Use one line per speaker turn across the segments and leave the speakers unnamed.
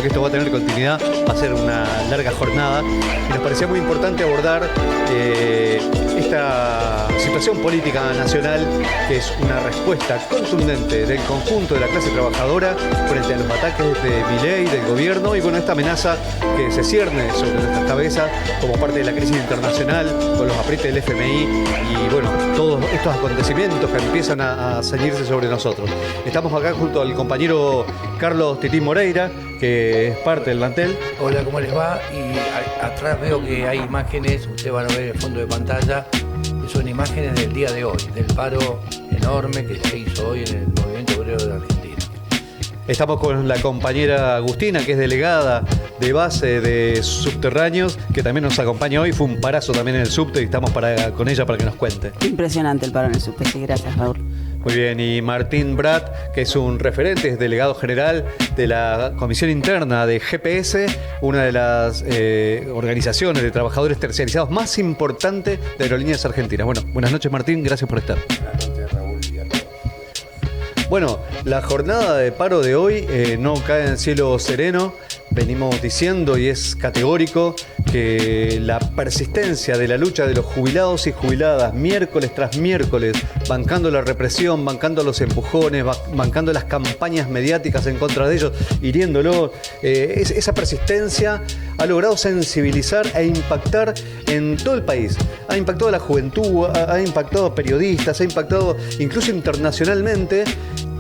que esto va a tener continuidad, va a ser una larga jornada y nos parecía muy importante abordar esta situación política nacional, que es una respuesta contundente del conjunto de la clase trabajadora frente a los ataques de Milei, del gobierno, y bueno, esta amenaza que se cierne sobre nuestras cabezas como parte de la crisis internacional, con los aprietes del FMI y bueno, todos estos acontecimientos que empiezan a ceñirse sobre nosotros. Estamos acá junto al compañero Carlos Titín Moreira, que es parte del mantel.
Hola, ¿cómo les va? Y atrás veo que hay imágenes, ustedes van a ver el fondo de pantalla, que son imágenes del día de hoy, del paro enorme que se hizo hoy en el Movimiento Obrero de Argentina.
Estamos con la compañera Agustina, que es delegada de base de Subterráneos, que también nos acompaña hoy. Fue un parazo también en el subte y estamos con ella para que nos cuente.
Impresionante el paro en el subte, sí, gracias, Raúl.
Muy bien, y Martín Brat, que es un referente, es delegado general de la Comisión Interna de GPS, una de las organizaciones de trabajadores terciarizados más importantes de Aerolíneas Argentinas. Bueno, buenas noches, Martín, gracias por estar.
Buenas noches, Raúl, y a todos.
Bueno, la jornada de paro de hoy no cae en cielo sereno. Venimos diciendo, y es categórico, que la persistencia de la lucha de los jubilados y jubiladas, miércoles tras miércoles, bancando la represión, bancando los empujones, bancando las campañas mediáticas en contra de ellos, hiriéndolos, esa persistencia ha logrado sensibilizar e impactar en todo el país. Ha impactado a la juventud, ha impactado a periodistas, ha impactado incluso internacionalmente.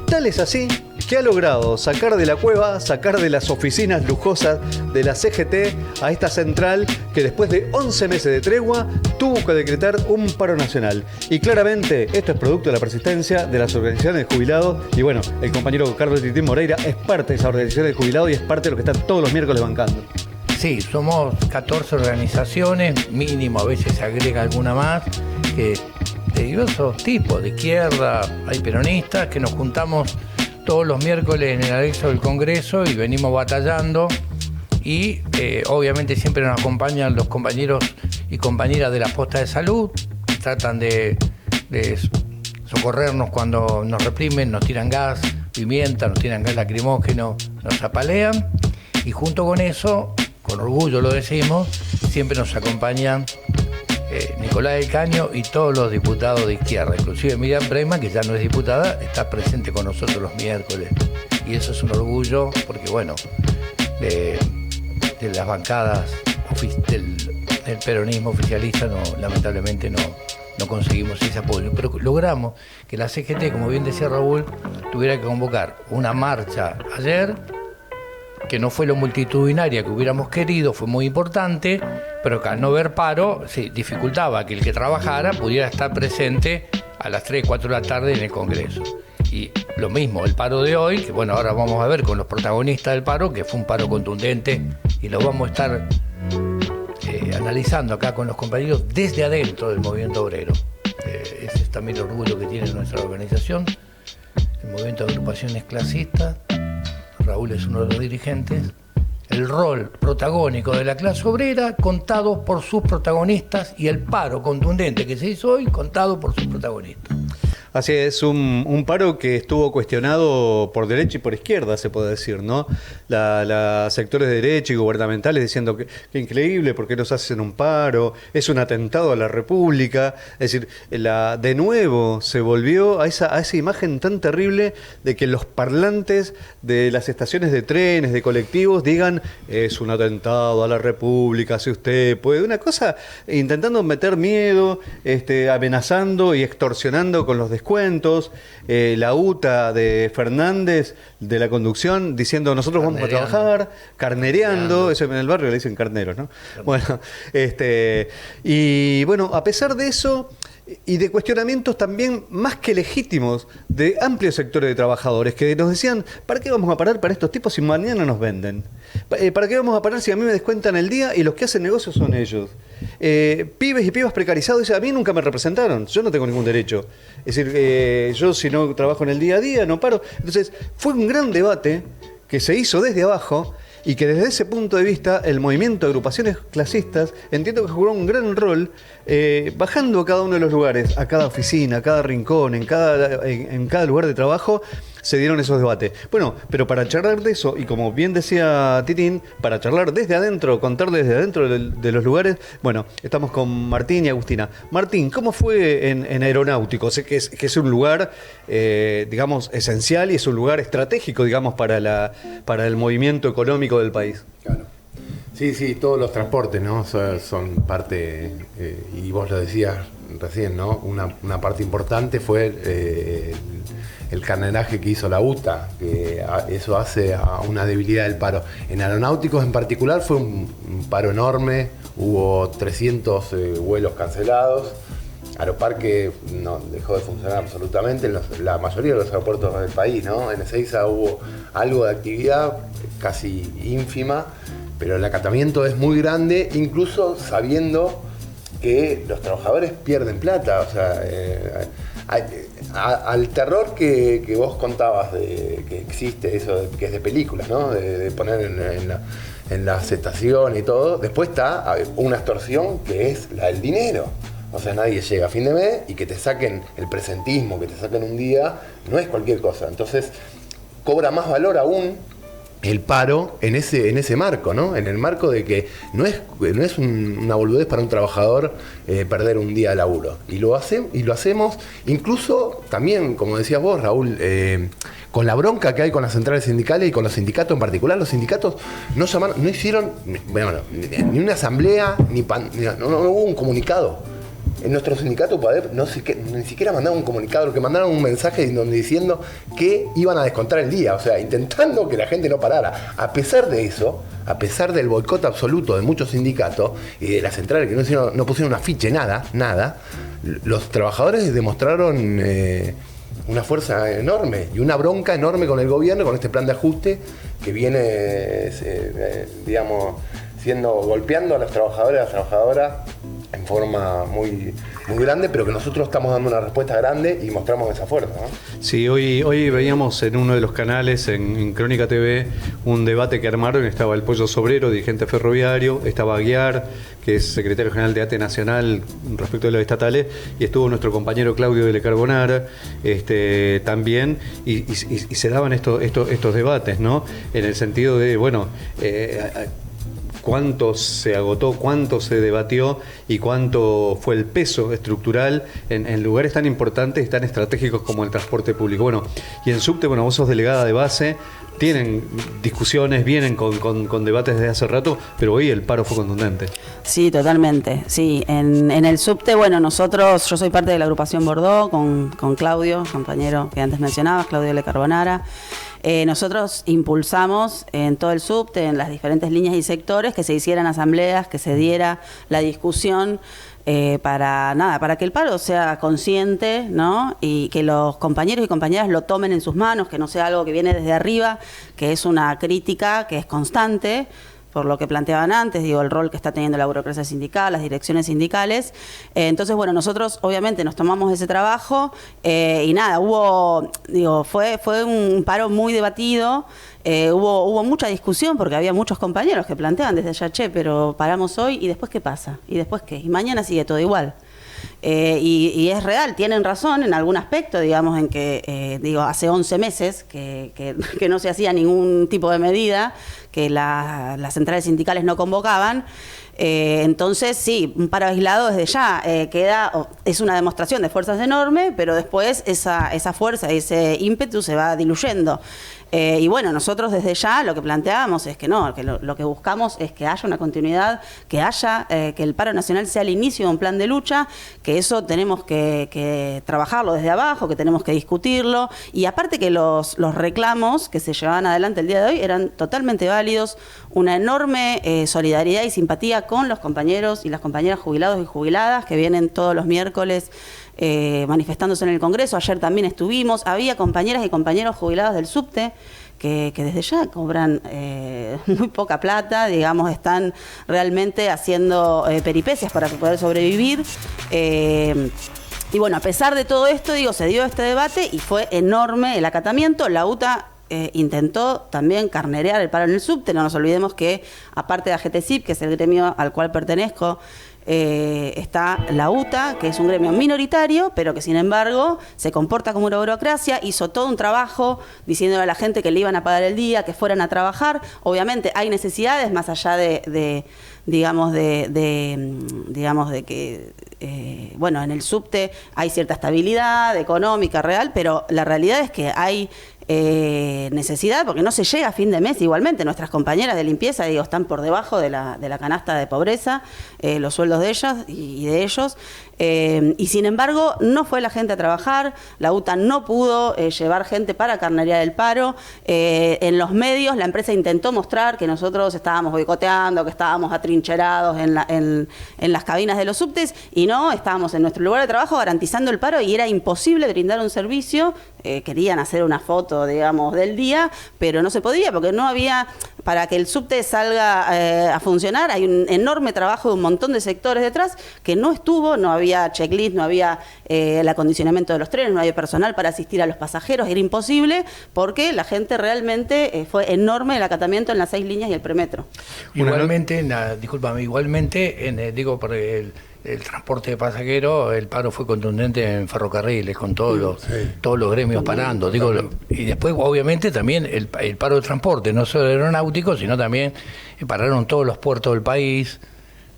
Tal es así que ha logrado sacar de la cueva, sacar de las oficinas lujosas de la CGT a esta central que después de 11 meses de tregua tuvo que decretar un paro nacional. Y claramente esto es producto de la persistencia de las organizaciones de jubilados. Y bueno, el compañero Carlos Titín Moreira es parte de esa organización de jubilados y es parte de lo que están todos los miércoles bancando.
Sí, somos 14 organizaciones, mínimo, a veces se agrega alguna más, que de diversos tipos, de izquierda, hay peronistas, que nos juntamos todos los miércoles en el anexo del Congreso y venimos batallando y obviamente siempre nos acompañan los compañeros y compañeras de la posta de salud, tratan de socorrernos cuando nos reprimen, nos tiran gas, pimienta, nos tiran gas lacrimógeno, nos apalean, y junto con eso, con orgullo lo decimos, siempre nos acompañan Nicolás del Caño y todos los diputados de izquierda, inclusive Miriam Bregman, que ya no es diputada, está presente con nosotros los miércoles, y eso es un orgullo porque bueno, de las bancadas del peronismo oficialista lamentablemente no conseguimos ese apoyo, pero logramos que la CGT, como bien decía Raúl, tuviera que convocar una marcha ayer, que no fue lo multitudinaria que hubiéramos querido, fue muy importante, pero que al no ver paro, sí, dificultaba que el que trabajara pudiera estar presente a las 3, 4 de la tarde en el Congreso. Y lo mismo, el paro de hoy, que bueno, ahora vamos a ver con los protagonistas del paro, que fue un paro contundente, y lo vamos a estar analizando acá con los compañeros desde adentro del movimiento obrero. Ese es también el orgullo que tiene nuestra organización, el movimiento de agrupaciones clasistas. Raúl es uno de los dirigentes, el rol protagónico de la clase obrera contado por sus protagonistas y el paro contundente que se hizo hoy contado por sus protagonistas.
Así es, un paro que estuvo cuestionado por derecha y por izquierda, se puede decir, ¿no? Los sectores de derecha y gubernamentales diciendo que increíble, ¿por qué nos hacen un paro? Es un atentado a la República. Es decir, de nuevo se volvió a esa imagen tan terrible de que los parlantes de las estaciones de trenes, de colectivos, digan es un atentado a la República, si usted puede. Una cosa intentando meter miedo, amenazando y extorsionando con los descuentos, la UTA de Fernández de la conducción diciendo nosotros vamos a trabajar, carnereando, eso en el barrio le dicen carneros, ¿no? Bueno, y bueno, a pesar de eso y de cuestionamientos también más que legítimos de amplios sectores de trabajadores que nos decían, ¿para qué vamos a parar para estos tipos si mañana nos venden? ¿Para qué vamos a parar si a mí me descuentan el día y los que hacen negocios son ellos? Pibes y pibas precarizados dicen, a mí nunca me representaron, yo no tengo ningún derecho. Es decir, yo si no trabajo en el día a día no paro. Entonces fue un gran debate que se hizo desde abajo y que desde ese punto de vista el movimiento de agrupaciones clasistas entiendo que jugó un gran rol bajando a cada uno de los lugares, a cada oficina, a cada rincón, en cada lugar de trabajo, se dieron esos debates. Bueno, pero para charlar de eso, y como bien decía Titín, para charlar desde adentro, contar desde adentro de los lugares, bueno, estamos con Martín y Agustina. Martín, ¿cómo fue en Aeronáutico? Sé que es un lugar, digamos, esencial y es un lugar estratégico, digamos, para el movimiento económico del país.
Claro. Sí, todos los transportes, ¿no? Son parte, y vos lo decías recién, ¿no? Una parte importante fue el carneraje que hizo la UTA, que eso hace a una debilidad del paro. En aeronáuticos en particular fue un paro enorme, hubo 300 vuelos cancelados, Aeroparque no dejó de funcionar absolutamente en la mayoría de los aeropuertos del país, ¿no? En Ezeiza hubo algo de actividad casi ínfima, pero el acatamiento es muy grande, incluso sabiendo que los trabajadores pierden plata. O sea, al terror que vos contabas de que existe, eso que es de películas, ¿no? De poner en la aceptación y todo, después está una extorsión que es la del dinero. O sea, nadie llega a fin de mes y que te saquen el presentismo, que te saquen un día, no es cualquier cosa. Entonces, cobra más valor aún el paro en ese marco, ¿no? En el marco de que no es una boludez para un trabajador perder un día de laburo. Y lo hacemos incluso también, como decías vos, Raúl, con la bronca que hay con las centrales sindicales y con los sindicatos en particular. Los sindicatos no hicieron ni una asamblea, no hubo un comunicado. En nuestro sindicato PADEP ni siquiera mandaron un comunicado, lo que mandaron un mensaje diciendo que iban a descontar el día, o sea, intentando que la gente no parara. A pesar de eso, a pesar del boicot absoluto de muchos sindicatos y de las centrales que no pusieron un afiche, nada, los trabajadores demostraron una fuerza enorme y una bronca enorme con el gobierno, con este plan de ajuste que viene, golpeando a los trabajadores y a las trabajadoras en forma muy, muy grande, pero que nosotros estamos dando una respuesta grande y mostramos esa fuerza, ¿no?
Sí, hoy veíamos en uno de los canales, en Crónica TV, un debate que armaron. Estaba el Pollo Sobrero, dirigente ferroviario, estaba Aguiar, que es secretario general de ATE Nacional respecto de los estatales, y estuvo nuestro compañero Claudio de Le Carbonara también, y se daban estos debates, ¿no? En el sentido de, cuánto se agotó, cuánto se debatió y cuánto fue el peso estructural en lugares tan importantes y tan estratégicos como el transporte público. Bueno, y en subte, vos sos delegada de base, tienen discusiones, vienen con debates desde hace rato, pero hoy el paro fue contundente.
Sí, totalmente. Sí, en el subte, yo soy parte de la agrupación Bordeaux con Claudio, compañero que antes mencionabas, Claudio Le Carbonara. Nosotros impulsamos en todo el subte, en las diferentes líneas y sectores, que se hicieran asambleas, que se diera la discusión para que el paro sea consciente, ¿no? Y que los compañeros y compañeras lo tomen en sus manos, que no sea algo que viene desde arriba, que es una crítica que es constante, por lo que planteaban antes, el rol que está teniendo la burocracia sindical, las direcciones sindicales. Entonces, nosotros obviamente nos tomamos ese trabajo fue un paro muy debatido. Hubo mucha discusión porque había muchos compañeros que planteaban desde allá, pero paramos hoy y después ¿qué pasa? ¿Y después qué? Y mañana sigue todo igual. Y es real, tienen razón en algún aspecto, en que hace 11 meses que no se hacía ningún tipo de medida, que las centrales sindicales no convocaban. Entonces, sí, un paro aislado desde ya es una demostración de fuerzas enorme, pero después esa fuerza, ese ímpetu se va diluyendo. Nosotros desde ya lo que planteábamos es que no, que lo que buscamos es que haya una continuidad, que el paro nacional sea el inicio de un plan de lucha, que eso tenemos que trabajarlo desde abajo, que tenemos que discutirlo, y aparte que los reclamos que se llevaban adelante el día de hoy eran totalmente válidos, una enorme solidaridad y simpatía con los compañeros y las compañeras jubilados y jubiladas que vienen todos los miércoles manifestándose en el Congreso. Ayer también había compañeras y compañeros jubilados del subte que desde ya cobran muy poca plata, están realmente haciendo peripecias para poder sobrevivir. A pesar de todo esto, se dio este debate y fue enorme el acatamiento. La UTA intentó también carnerear el paro en el subte. No nos olvidemos que, aparte de AGTCIP, que es el gremio al cual pertenezco, está la UTA, que es un gremio minoritario, pero que sin embargo se comporta como una burocracia, hizo todo un trabajo diciéndole a la gente que le iban a pagar el día, que fueran a trabajar. Obviamente hay necesidades más allá de que bueno, en el subte hay cierta estabilidad económica real, pero la realidad es que hay necesidad, porque no se llega a fin de mes igualmente. Nuestras compañeras de limpieza, digo, están por debajo de la canasta de pobreza, los sueldos de ellas y de ellos, y sin embargo no fue la gente a trabajar. La UTA no pudo llevar gente para carnerear el paro. En los medios la empresa intentó mostrar que nosotros estábamos boicoteando, que estábamos atrincherados en las cabinas de los subtes, y no, estábamos en nuestro lugar de trabajo garantizando el paro, y era imposible brindar un servicio. Querían hacer una foto, digamos, del día, pero no se podía, porque no había, para que el subte salga a funcionar, hay un enorme trabajo de un montón de sectores detrás que no estuvo. No había checklist, no había el acondicionamiento de los trenes, no había personal para asistir a los pasajeros, era imposible, porque la gente realmente fue enorme el acatamiento en las 6 líneas y el premetro.
Igualmente, discúlpame, digo, por el transporte de pasajeros, el paro fue contundente en ferrocarriles, con todos los gremios parando. Y después, obviamente, también el paro de transporte, no solo aeronáutico, sino también pararon todos los puertos del país,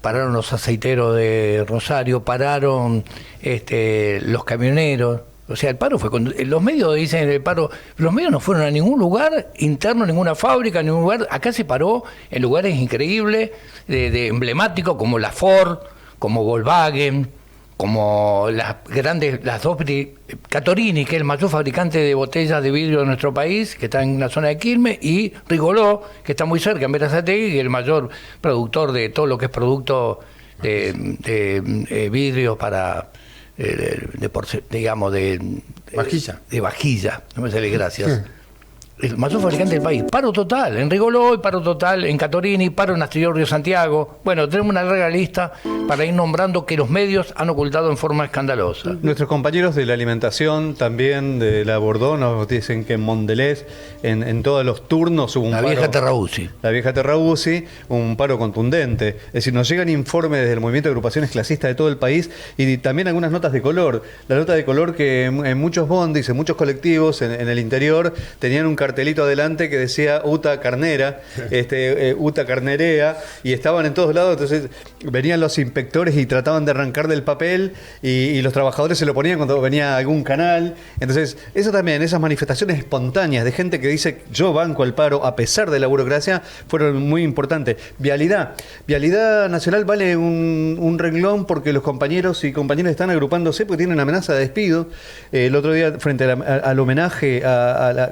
pararon los aceiteros de Rosario, pararon los camioneros. O sea, el paro fue... Los medios dicen el paro... Los medios no fueron a ningún lugar interno, ninguna fábrica, ningún lugar. Acá se paró en lugares increíbles, de emblemáticos, como la Ford, como Volkswagen, como las dos... Catorini, que es el mayor fabricante de botellas de vidrio de nuestro país, que está en la zona de Quilmes, y Rigoló, que está muy cerca, en Berazategui, que es el mayor productor de todo lo que es producto de vidrio para...
vajilla.
De vajilla, no me sale, gracias. El mayor fabricante del país. Paro total en Rigoló, paro total en Catorini, paro en Astillero Río Santiago. Bueno, tenemos una larga lista para ir nombrando que los medios han ocultado en forma escandalosa.
Nuestros compañeros de la alimentación, también de la Bordón, nos dicen que en Mondelez, en todos los turnos hubo un paro. La vieja Terrabusi, un paro contundente. Es decir, nos llegan informes desde el movimiento de agrupaciones clasistas de todo el país, y también algunas notas de color. La nota de color que en muchos bondis, en muchos colectivos, en el interior, tenían un cartelito adelante que decía UTA Carnera, UTA Carnerea, y estaban en todos lados. Entonces venían los inspectores y trataban de arrancar del papel, y los trabajadores se lo ponían cuando venía algún canal. Entonces eso también, esas manifestaciones espontáneas de gente que dice yo banco al paro a pesar de la burocracia, fueron muy importantes. Vialidad nacional vale un renglón, porque los compañeros y compañeras están agrupándose porque tienen amenaza de despido. El otro día, frente al homenaje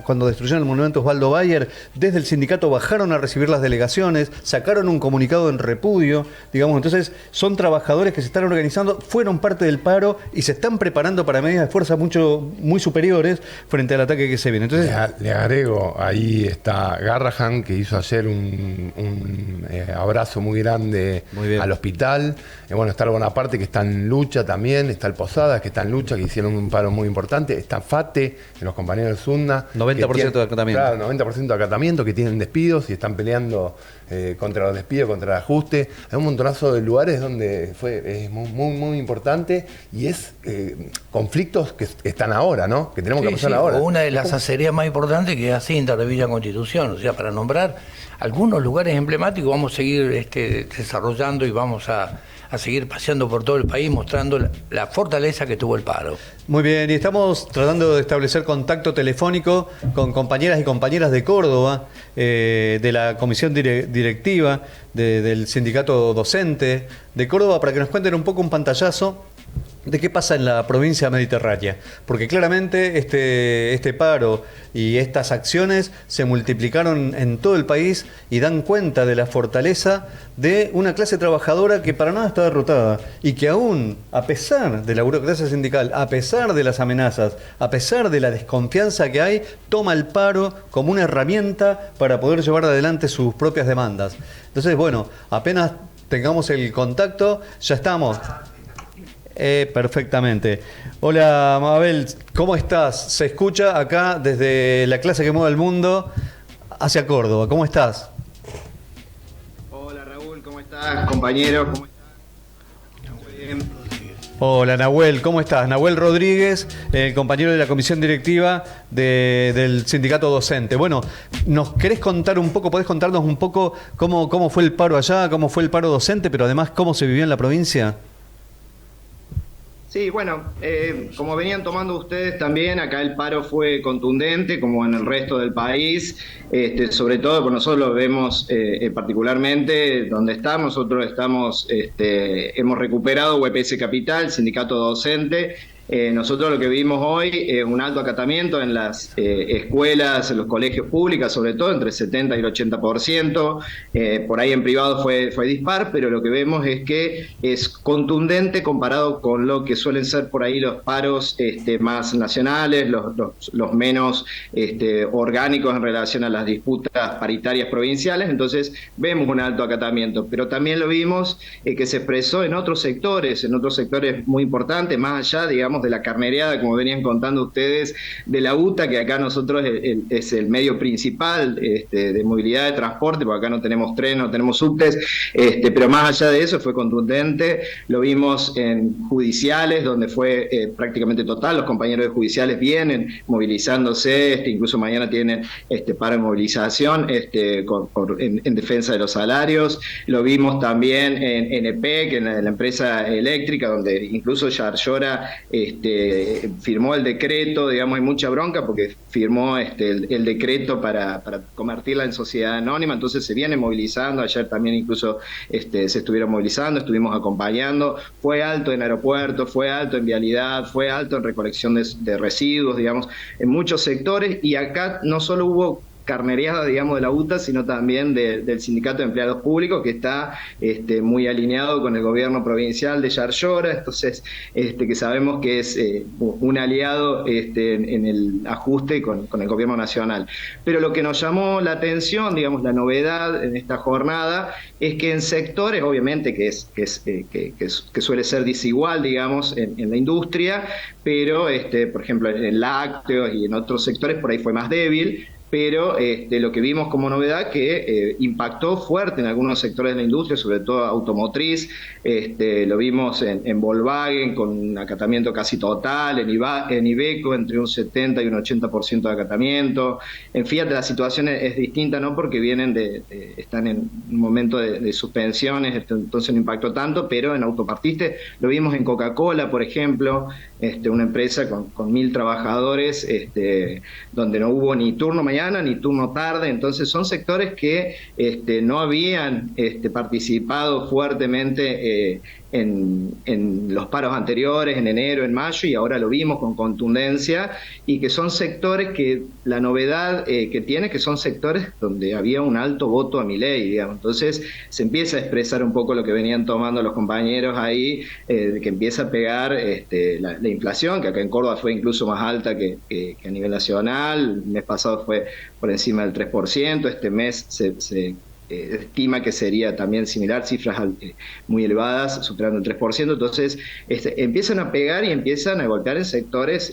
cuando destruyeron el monumento Osvaldo Bayer, desde el sindicato bajaron a recibir las delegaciones, sacaron un comunicado en repudio, digamos. Entonces son trabajadores que se están organizando, fueron parte del paro y se están preparando para medidas de fuerza muy superiores frente al ataque que se viene. Entonces,
le agrego, ahí está Garrahan, que hizo ayer un abrazo muy grande al hospital. Bueno, está el Bonaparte, que está en lucha también, está el Posadas, que está en lucha, que hicieron un paro muy importante, está FATE, los compañeros del SUNDA,
90% de acatamiento.
Claro, 90% de acatamiento, que tienen despidos y están peleando contra los despidos, contra el ajuste. Hay un montonazo de lugares donde es muy importante, y es conflictos que están ahora, ¿no? Que tenemos que pasar ahora.
Una de las acerías más importantes, que es Acinta de Villa Constitución. O sea, para nombrar algunos lugares emblemáticos, vamos a seguir desarrollando, y vamos a seguir paseando por todo el país mostrando la fortaleza que tuvo el paro.
Muy bien, y estamos tratando de establecer contacto telefónico con compañeras y compañeras de Córdoba, de la comisión directiva, del sindicato docente de Córdoba, para que nos cuenten un poco, un pantallazo de qué pasa en la provincia mediterránea, porque claramente este paro y estas acciones se multiplicaron en todo el país y dan cuenta de la fortaleza de una clase trabajadora que para nada está derrotada, y que aún, a pesar de la burocracia sindical, a pesar de las amenazas, a pesar de la desconfianza que hay, toma el paro como una herramienta para poder llevar adelante sus propias demandas. Entonces, bueno, apenas tengamos el contacto, ya estamos. Perfectamente. Hola, Mabel, ¿cómo estás? Se escucha acá desde la clase que mueve el mundo hacia Córdoba. ¿Cómo estás?
Hola Raúl, ¿cómo estás? Compañeros, ¿cómo estás? Muy bien.
Hola, Nahuel, ¿cómo estás? Nahuel Rodríguez, compañero de la comisión directiva del sindicato docente. Bueno, ¿nos querés contar un poco, podés contarnos un poco cómo fue el paro allá, cómo fue el paro docente, pero además cómo se vivió en la provincia?
Sí, bueno, como venían tomando ustedes también, acá el paro fue contundente, como en el resto del país, sobre todo, por nosotros lo vemos particularmente donde estamos, nosotros hemos recuperado UPS Capital, sindicato docente. Nosotros lo que vimos hoy es un alto acatamiento en las escuelas, en los colegios públicos, sobre todo entre el 70 y el 80%. Por ahí en privado fue dispar, pero lo que vemos es que es contundente comparado con lo que suelen ser por ahí los paros más nacionales, los menos orgánicos en relación a las disputas paritarias provinciales. Entonces vemos un alto acatamiento, pero también lo vimos que se expresó en otros sectores muy importantes, más allá, digamos, de la carnereada, como venían contando ustedes, de la UTA, que acá nosotros es el medio principal de movilidad de transporte, porque acá no tenemos tren, no tenemos subtes, pero más allá de eso fue contundente. Lo vimos en judiciales, donde fue prácticamente total, los compañeros de judiciales vienen movilizándose, incluso mañana tienen paro de movilización en defensa de los salarios. Lo vimos también en EPEC, en la empresa eléctrica, donde incluso Yarlora firmó el decreto, digamos, hay mucha bronca porque firmó el decreto para convertirla en sociedad anónima, entonces se viene movilizando. Ayer también incluso se estuvieron movilizando, estuvimos acompañando. Fue alto en aeropuertos, fue alto en vialidad, fue alto en recolección de residuos, digamos, en muchos sectores. Y acá no solo hubo carnereada, digamos, de la UTA, sino también del Sindicato de Empleados Públicos, que está muy alineado con el gobierno provincial de Yarlora, entonces que sabemos que es un aliado en el ajuste con el gobierno nacional. Pero lo que nos llamó la atención, digamos, la novedad en esta jornada, es que en sectores, obviamente, que suele ser desigual, digamos, en la industria, pero, por ejemplo, en lácteos y en otros sectores por ahí fue más débil. Pero lo que vimos como novedad que impactó fuerte en algunos sectores de la industria, sobre todo automotriz. Lo vimos en Volkswagen con un acatamiento casi total, en Iveco entre un 70 y un 80% de acatamiento. En Fiat la situación es distinta, ¿no? Porque están en un momento de suspensiones, entonces no impactó tanto, pero en autopartistas lo vimos en Coca-Cola, por ejemplo, una empresa con 1.000 trabajadores, donde no hubo ni turno mañana ni turno tarde. Entonces son sectores que no habían participado fuertemente en los paros anteriores, en enero, en mayo, y ahora lo vimos con contundencia, y que son sectores que la novedad que tiene, que son sectores donde había un alto voto a Milei, digamos. Entonces se empieza a expresar un poco lo que venían tomando los compañeros ahí, que empieza a pegar la inflación, que acá en Córdoba fue incluso más alta que a nivel nacional. El mes pasado fue por encima del 3%, este mes se estima que sería también similar, cifras muy elevadas, superando el 3%. Entonces empiezan a pegar y empiezan a golpear en sectores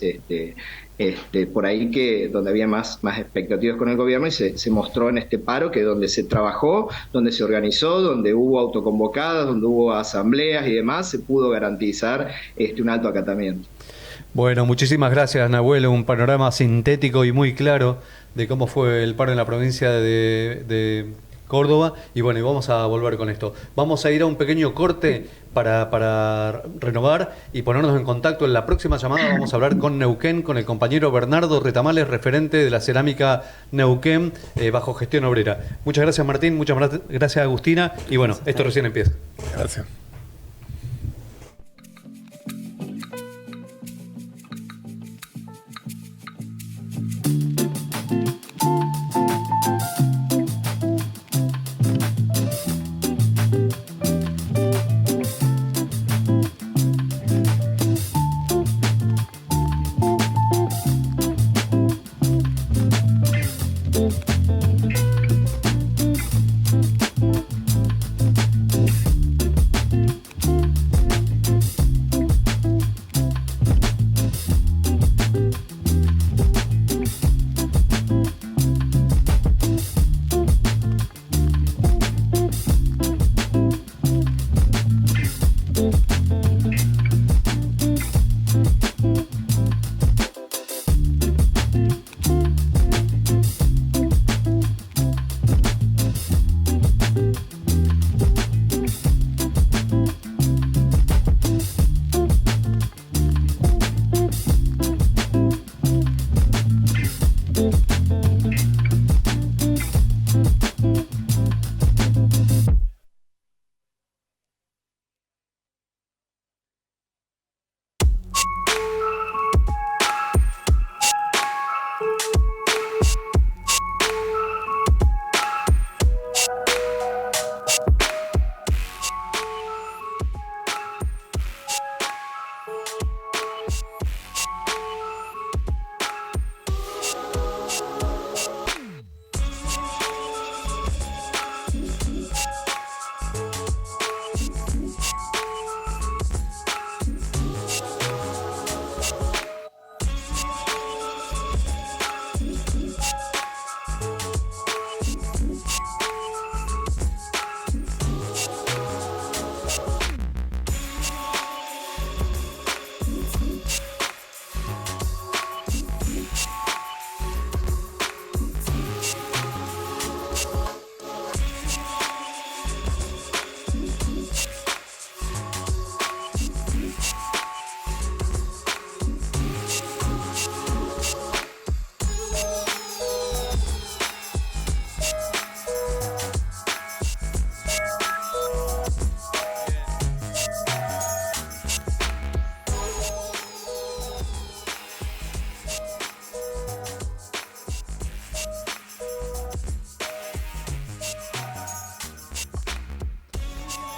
por ahí donde había más expectativas con el gobierno, y se mostró en este paro que donde se trabajó, donde se organizó, donde hubo autoconvocadas, donde hubo asambleas y demás, se pudo garantizar un alto acatamiento.
Bueno, muchísimas gracias, Nahuel. Un panorama sintético y muy claro de cómo fue el paro en la provincia de Córdoba. Y bueno, y vamos a volver con esto. Vamos a ir a un pequeño corte para renovar y ponernos en contacto. En la próxima llamada vamos a hablar con Neuquén, con el compañero Bernardo Retamales, referente de la cerámica Neuquén bajo gestión obrera. Muchas gracias, Martín. Muchas gracias, Agustina. Y bueno, esto recién empieza.
Gracias.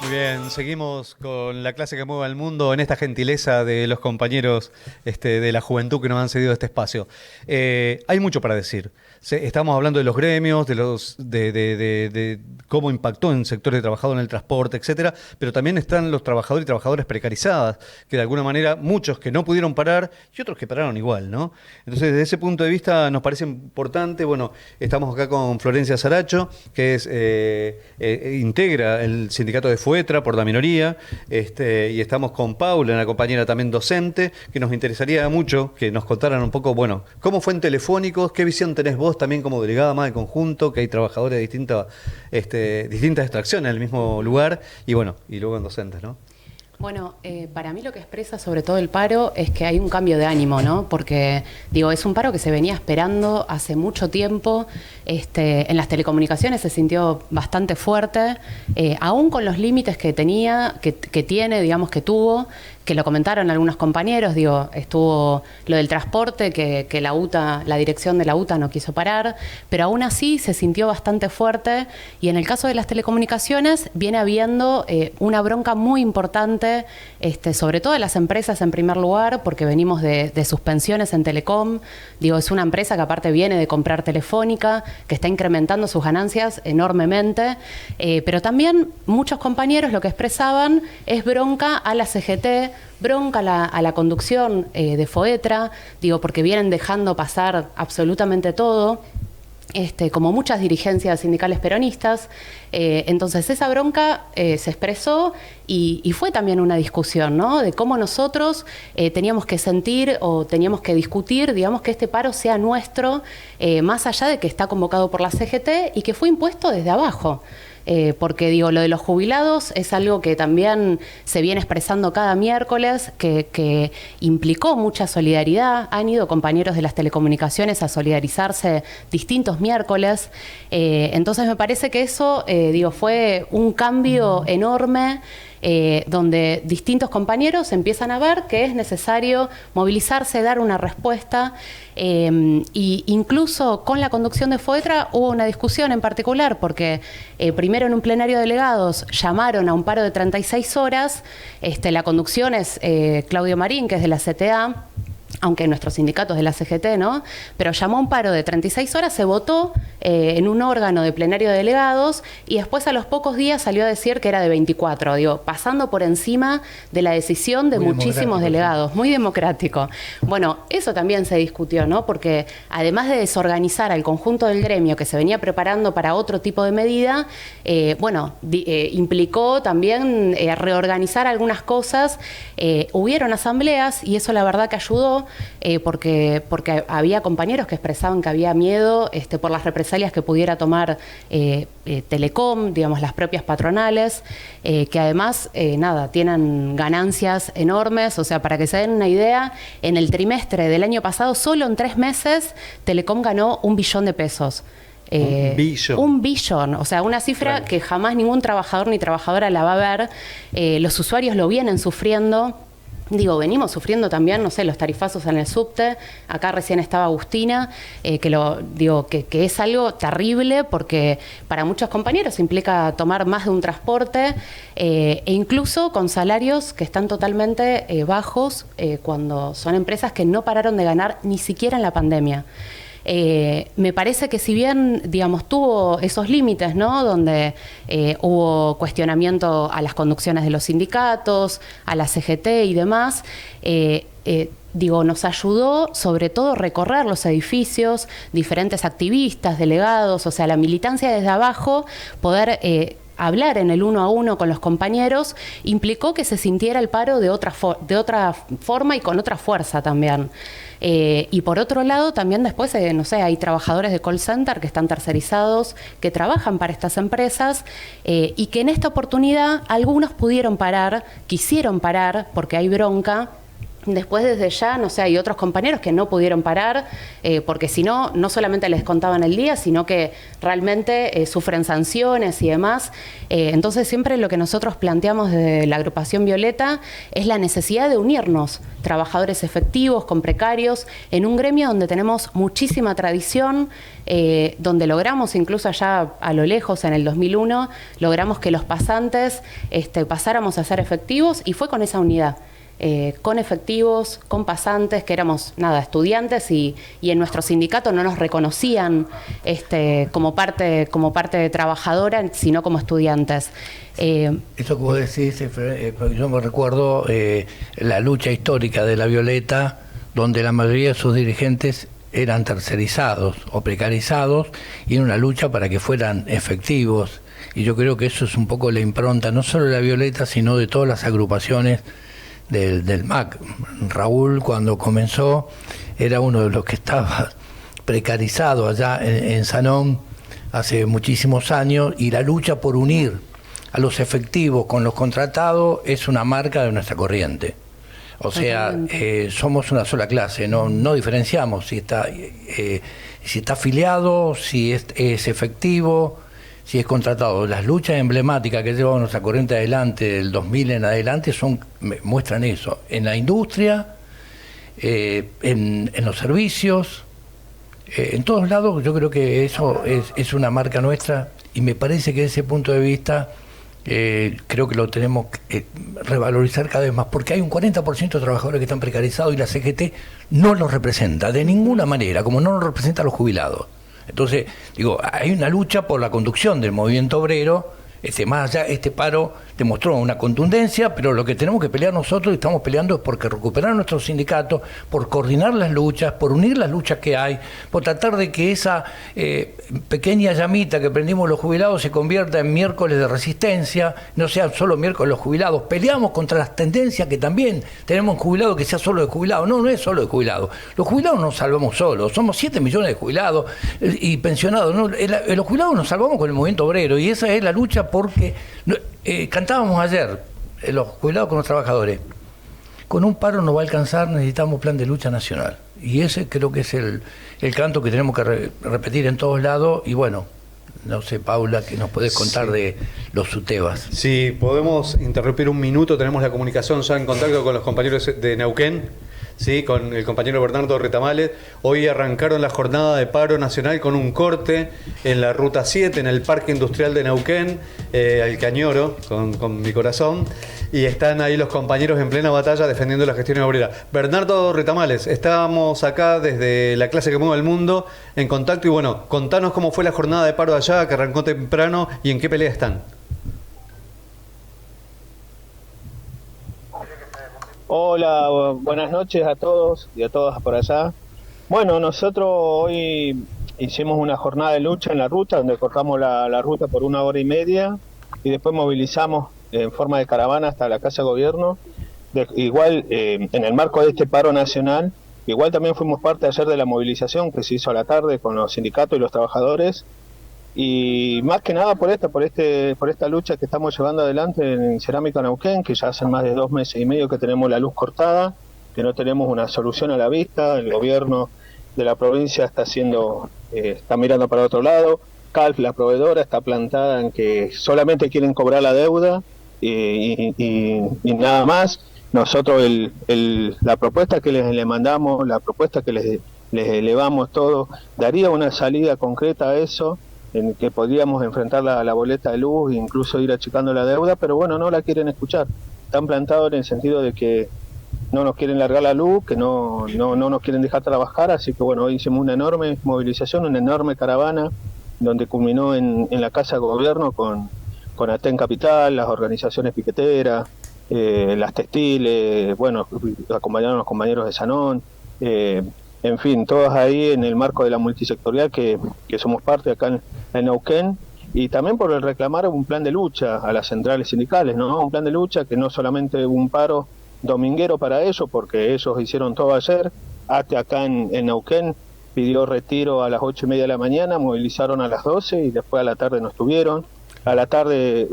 Muy bien, seguimos con la clase que mueve al mundo en esta gentileza de los compañeros de la juventud que nos han cedido este espacio. Hay mucho para decir. Estamos hablando de los gremios, de cómo impactó en sectores de trabajo en el transporte, etcétera, pero también están los trabajadores y trabajadoras precarizadas, que de alguna manera muchos que no pudieron parar y otros que pararon igual, ¿no? Entonces, desde ese punto de vista nos parece importante, bueno, estamos acá con Florencia Saracho, que integra el sindicato de FUETRA por la minoría, y estamos con Paula, una compañera también docente, que nos interesaría mucho que nos contaran un poco, bueno, cómo fue en Telefónicos, qué visión tenés vos también como delegada más de conjunto, que hay trabajadores de distintas extracciones en el mismo lugar, y bueno, y luego en docentes, ¿no?
Bueno, para mí lo que expresa sobre todo el paro es que hay un cambio de ánimo, ¿no? Porque, digo, es un paro que se venía esperando hace mucho tiempo. En las telecomunicaciones se sintió bastante fuerte, aún con los límites que tenía, que tiene, digamos, que tuvo, que lo comentaron algunos compañeros, digo, estuvo lo del transporte, que la UTA, la dirección de la UTA no quiso parar, pero aún así se sintió bastante fuerte, y en el caso de las telecomunicaciones viene habiendo una bronca muy importante, sobre todo de las empresas en primer lugar, porque venimos de suspensiones en Telecom. Digo, es una empresa que aparte viene de comprar Telefónica, que está incrementando sus ganancias enormemente, pero también muchos compañeros lo que expresaban es bronca a la CGT, bronca a la conducción de FOETRA, digo, porque vienen dejando pasar absolutamente todo, como muchas dirigencias sindicales peronistas. Entonces esa bronca se expresó y fue también una discusión, ¿no? De cómo nosotros teníamos que sentir o teníamos que discutir, digamos, que este paro sea nuestro, más allá de que está convocado por la CGT y que fue impuesto desde abajo. Porque digo, lo de los jubilados es algo que también se viene expresando cada miércoles, que implicó mucha solidaridad. Han ido compañeros de las telecomunicaciones a solidarizarse distintos miércoles. Entonces me parece que eso, fue un cambio enorme, donde distintos compañeros empiezan a ver que es necesario movilizarse, dar una respuesta, y incluso con la conducción de FOETRA hubo una discusión en particular, porque primero en un plenario de delegados llamaron a un paro de 36 horas, la conducción es Claudio Marín, que es de la CTA, aunque nuestros sindicatos de la CGT, ¿no? Pero llamó a un paro de 36 horas, se votó en un órgano de plenario de delegados, y después a los pocos días salió a decir que era de 24, digo, pasando por encima de la decisión de muchísimos delegados, sí. Muy democrático. Bueno, eso también se discutió, ¿no? Porque además de desorganizar al conjunto del gremio que se venía preparando para otro tipo de medida, implicó también reorganizar algunas cosas. Hubieron asambleas y eso la verdad que ayudó, porque había compañeros que expresaban que había miedo por las represalias que pudiera tomar Telecom, digamos, las propias patronales, que además, tienen ganancias enormes. O sea, para que se den una idea, en el trimestre del año pasado, solo en 3 meses, Telecom ganó $1 billón de pesos. $1 billón, o sea, una cifra que jamás ningún trabajador ni trabajadora la va a ver. Los usuarios lo vienen sufriendo. Digo, venimos sufriendo también, no sé, los tarifazos en el subte. Acá recién estaba Agustina, que es algo terrible, porque para muchos compañeros implica tomar más de un transporte, e incluso con salarios que están totalmente bajos, cuando son empresas que no pararon de ganar ni siquiera en la pandemia. Me parece que si bien, digamos, tuvo esos límites, ¿no? Donde hubo cuestionamiento a las conducciones de los sindicatos, a la CGT y demás, nos ayudó sobre todo recorrer los edificios, diferentes activistas, delegados, o sea, la militancia desde abajo, poder hablar en el 1 a 1 con los compañeros, implicó que se sintiera el paro de otra forma y con otra fuerza también. Y por otro lado, también después, hay trabajadores de call center que están tercerizados, que trabajan para estas empresas, y que en esta oportunidad algunos pudieron parar, quisieron parar, porque hay bronca, Después desde ya, no sé, hay otros compañeros que no pudieron parar, porque si no, no solamente les contaban el día, sino que realmente sufren sanciones y demás. Entonces siempre lo que nosotros planteamos desde la agrupación Violeta es la necesidad de unirnos, trabajadores efectivos con precarios, en un gremio donde tenemos muchísima tradición, donde logramos incluso allá a lo lejos, en el 2001, logramos que los pasantes pasáramos a ser efectivos, y fue con esa unidad. Con efectivos, con pasantes, que éramos estudiantes, y en nuestro sindicato no nos reconocían como parte trabajadora, sino como estudiantes.
Eso que vos decís, yo me recuerdo la lucha histórica de la Violeta, donde la mayoría de sus dirigentes eran tercerizados o precarizados, y en una lucha para que fueran efectivos. Y yo creo que eso es un poco la impronta, no solo de la Violeta, sino de todas las agrupaciones del MAC. Raúl, cuando comenzó, era uno de los que estaba precarizado allá en Sanón hace muchísimos años, y la lucha por unir a los efectivos con los contratados es una marca de nuestra corriente. O sea, somos una sola clase, no diferenciamos si está afiliado, si es efectivo, si es contratado. Las luchas emblemáticas que lleva nuestra corriente adelante, del 2000 en adelante, muestran eso. En la industria, en los servicios, en todos lados. Yo creo que eso es una marca nuestra, y me parece que desde ese punto de vista creo que lo tenemos que revalorizar cada vez más, porque hay un 40% de trabajadores que están precarizados, y la CGT no los representa de ninguna manera, como no los representa a los jubilados. Entonces, hay una lucha por la conducción del movimiento obrero. Más allá, este paro demostró una contundencia, pero lo que tenemos que pelear nosotros, y estamos peleando, es por recuperar nuestro sindicato, por coordinar las luchas, por unir las luchas que hay, por tratar de que esa pequeña llamita que prendimos los jubilados se convierta en miércoles de resistencia, no sea solo miércoles los jubilados. Peleamos contra las tendencias que también tenemos un jubilado que sea solo de jubilados. No es solo de jubilados. Los jubilados no nos salvamos solos, somos 7 millones de jubilados y pensionados. Los jubilados nos salvamos con el movimiento obrero, y esa es la lucha, porque cantábamos ayer, los jubilados con los trabajadores: con un paro no va a alcanzar, necesitamos plan de lucha nacional. Y ese creo que es el canto que tenemos que repetir en todos lados. Y bueno, no sé, Paula, ¿qué nos podés contar de los SUTEBAs?
Sí, podemos interrumpir un minuto. Tenemos la comunicación ya en contacto con los compañeros de Neuquén, ¿sí? Con el compañero Bernardo Retamales. Hoy arrancaron la jornada de paro nacional con un corte en la Ruta 7, en el Parque Industrial de Neuquén, al Cañoro, con mi corazón. Y están ahí los compañeros en plena batalla defendiendo la gestión obrera. Bernardo Retamales, estamos acá desde la clase que mueve el mundo en contacto. Y bueno, contanos cómo fue la jornada de paro de allá, que arrancó temprano, y en qué pelea están.
Hola, buenas noches a todos y a todas por allá. Bueno, nosotros hoy hicimos una jornada de lucha en la ruta, donde cortamos la ruta por 1 hora y media, y después movilizamos en forma de caravana hasta la Casa de Gobierno. Igual, en el marco de este paro nacional, igual también fuimos parte ayer de la movilización que se hizo a la tarde con los sindicatos y los trabajadores. Y más que nada por esta lucha que estamos llevando adelante en Cerámica Neuquén, que ya hace más de 2 meses y medio que tenemos la luz cortada, que no tenemos una solución a la vista. El gobierno de la provincia está mirando para otro lado. CALF, la proveedora, está plantada en que solamente quieren cobrar la deuda y nada más. Nosotros la propuesta que les mandamos, la propuesta que les elevamos todo, daría una salida concreta a eso, en que podríamos enfrentar la boleta de luz e incluso ir achicando la deuda, pero bueno, no la quieren escuchar. Están plantados en el sentido de que no nos quieren largar la luz, que no nos quieren dejar trabajar, así que bueno, hoy hicimos una enorme movilización, una enorme caravana, donde culminó en la Casa de Gobierno con Aten Capital, las organizaciones piqueteras, las textiles, bueno, acompañaron a los compañeros de Sanón, en fin, todas ahí en el marco de la multisectorial que somos parte acá en Neuquén, y también por el reclamar un plan de lucha a las centrales sindicales, ¿no? Un plan de lucha que no solamente un paro dominguero para ellos, porque ellos hicieron todo ayer. ATE acá en Neuquén pidió retiro a las 8:30 de la mañana, movilizaron a las 12 y después a la tarde no estuvieron. A la tarde,